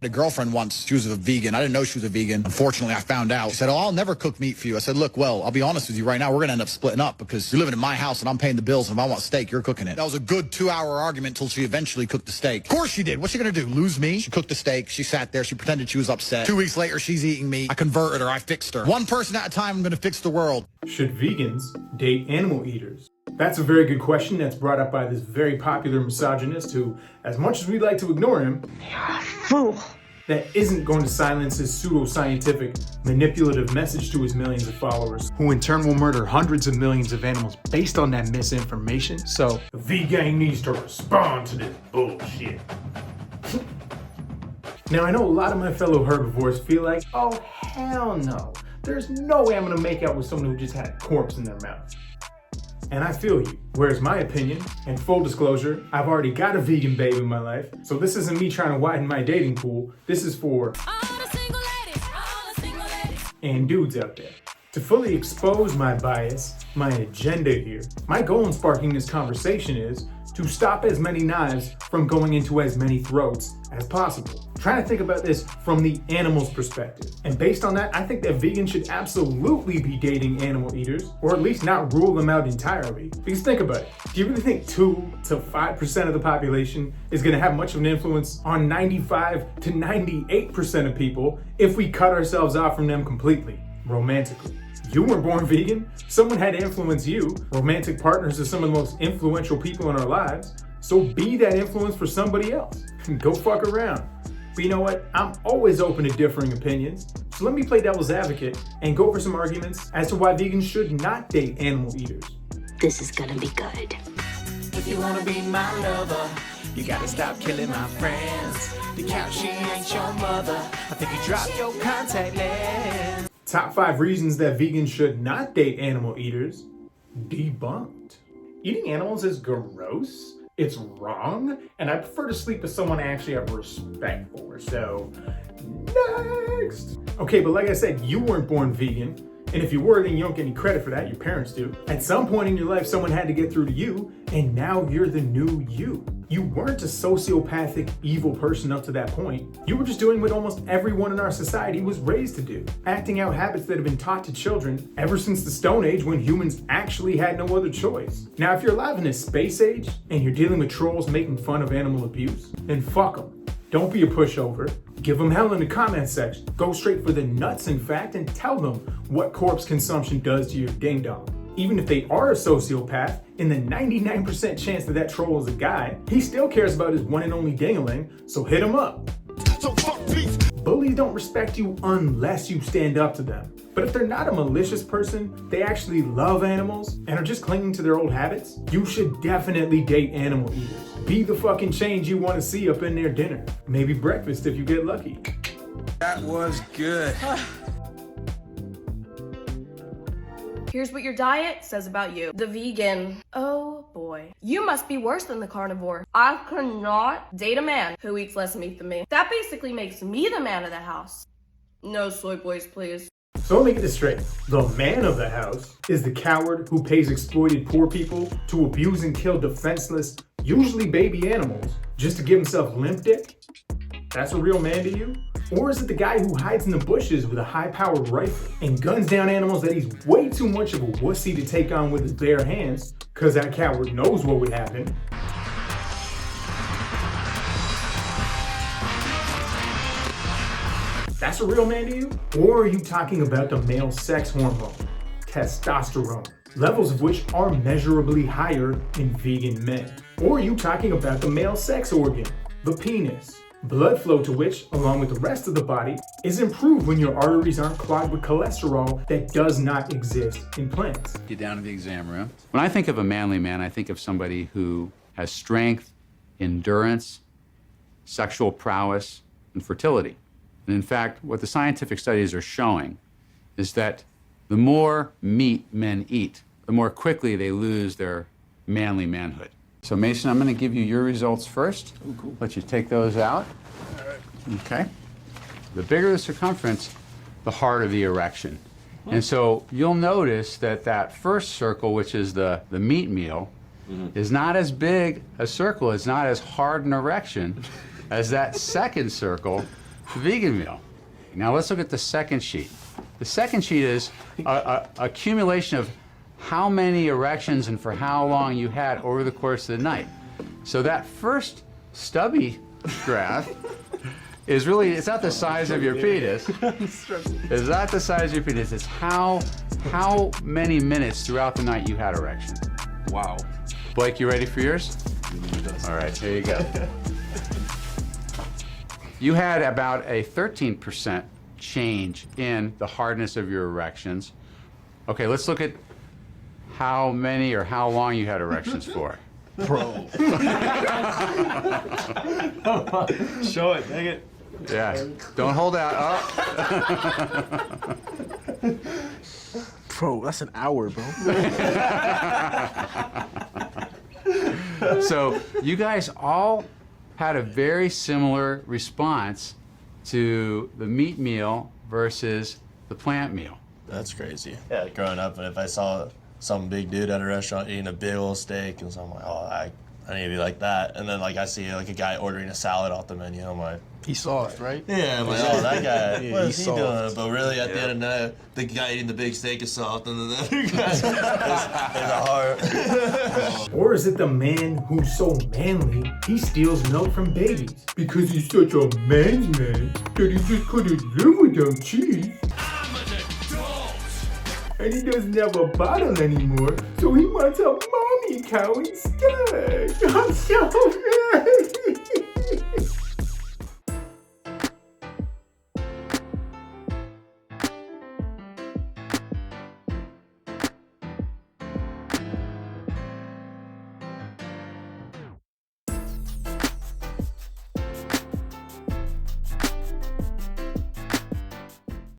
A girlfriend once, she was a vegan. I didn't know she was a vegan. Unfortunately, I found out. She said, oh, I'll never cook meat for you. I said, look, well, I'll be honest with you right now. We're going to end up splitting up because you're living in my house and I'm paying the bills. And if I want steak, you're cooking it. That was a good 2-hour argument till she eventually cooked the steak. Of course she did. What's she going to do? Lose me? She cooked the steak. She sat there. She pretended she was upset. 2 weeks later, she's eating me. I converted her. I fixed her. One person at a time, I'm going to fix the world. Should vegans date animal eaters? That's a very good question that's brought up by this very popular misogynist who, as much as we'd like to ignore him, You're a fool. that isn't going to silence his pseudo-scientific, manipulative message to his millions of followers, who in turn will murder hundreds of millions of animals based on that misinformation. So, the V-Gang needs to respond to this bullshit. Now, I know a lot of my fellow herbivores feel like, oh, hell no. There's no way I'm gonna make out with someone who just had a corpse in their mouth. And I feel you. Whereas my opinion, and full disclosure, I've already got a vegan babe in my life, so this isn't me trying to widen my dating pool. This is for all the single ladies, and dudes out there. To fully expose my bias, my agenda here, my goal in sparking this conversation is to stop as many knives from going into as many throats as possible. Trying to think about this from the animal's perspective. And based on that, I think that vegans should absolutely be dating animal eaters, or at least not rule them out entirely. Because think about it, do you really think 2 to 5% of the population is gonna have much of an influence on 95 to 98% of people if we cut ourselves off from them completely, romantically? You weren't born vegan. Someone had to influence you. Romantic partners are some of the most influential people in our lives. So be that influence for somebody else. Go fuck around. But you know what? I'm always open to differing opinions. So let me play devil's advocate and go over some arguments as to why vegans should not date animal eaters. This is gonna be good. If you wanna be my lover, you gotta stop killing my friends. The couch, she ain't your mother. I think you dropped your contact lens. Top 5 reasons that vegans should not date animal eaters. Debunked. Eating animals is gross. It's wrong. And I prefer to sleep with someone I actually have respect for. So, next. Okay, but like I said, you weren't born vegan. And if you were, then you don't get any credit for that. Your parents do. At some point in your life, someone had to get through to you. And now you're the new you. You weren't a sociopathic, evil person up to that point. You were just doing what almost everyone in our society was raised to do. Acting out habits that have been taught to children ever since the Stone Age when humans actually had no other choice. Now, if you're alive in this space age and you're dealing with trolls making fun of animal abuse, then fuck them. Don't be a pushover. Give them hell in the comment section. Go straight for the nuts, in fact, and tell them what corpse consumption does to your ding dong. Even if they are a sociopath, in the 99% chance that that troll is a guy, he still cares about his one and only ding-a-ling, so hit him up. Bullies don't respect you unless you stand up to them. But if they're not a malicious person, they actually love animals and are just clinging to their old habits, you should definitely date animal eaters. Be the fucking change you want to see up in their dinner. Maybe breakfast if you get lucky. That was good. Here's what your diet says about you. The vegan. Oh boy. You must be worse than the carnivore. I cannot date a man who eats less meat than me. That basically makes me the man of the house. No soy boys, please. So let me get this straight. The man of the house is the coward who pays exploited poor people to abuse and kill defenseless, usually baby animals, just to give himself limp dick? That's a real man to you? Or is it the guy who hides in the bushes with a high-powered rifle and guns down animals that he's way too much of a wussy to take on with his bare hands, cause that coward knows what would happen? That's a real man to you? Or are you talking about the male sex hormone, testosterone, levels of which are measurably higher in vegan men? Or are you talking about the male sex organ, the penis, blood flow to which, along with the rest of the body, is improved when your arteries aren't clogged with cholesterol that does not exist in plants? Get down to the exam room. When I think of a manly man, I think of somebody who has strength, endurance, sexual prowess, and fertility. And in fact, what the scientific studies are showing is that the more meat men eat, the more quickly they lose their manly manhood. So Mason, I'm going to give you your results first. Oh, cool. Let you take those out. All right. Okay. The bigger the circumference, the harder the erection. And so you'll notice that that first circle, which is the meat meal, is not as big a circle, it's not as hard an erection as that second circle, the vegan meal. Now let's look at the second sheet. The second sheet is a accumulation of how many erections and for how long you had over the course of the night. So that first stubby graph is really, it's not the size of your penis. It's not the size of your penis. It's how many minutes throughout the night you had erections. Wow. Blake, you ready for yours? All right, here you go. You had about a 13% change in the hardness of your erections. Okay, let's look at how many or how long you had erections for. Bro. Show it, dang it. Yeah, don't hold out. Oh. Bro, that's an hour, bro. So you guys all had a very similar response to the meat meal versus the plant meal. That's crazy. Yeah, growing up, and if I saw some big dude at a restaurant eating a big old steak, and so I'm like, oh, I need to be like that. And then like I see like a guy ordering a salad off the menu, I'm like, He's soft, right? yeah, I'm like, oh, that guy, Yeah, what is he's he doing? soft. But really, at the end of the night, the guy eating the big steak is soft, and then the other guy is a heart. Or is it the man who's so manly, he steals milk from babies? Because he's such a man's man that he just couldn't live without cheese. And he doesn't have a bottle anymore, so he wants a mommy cow instead. I'm so mad.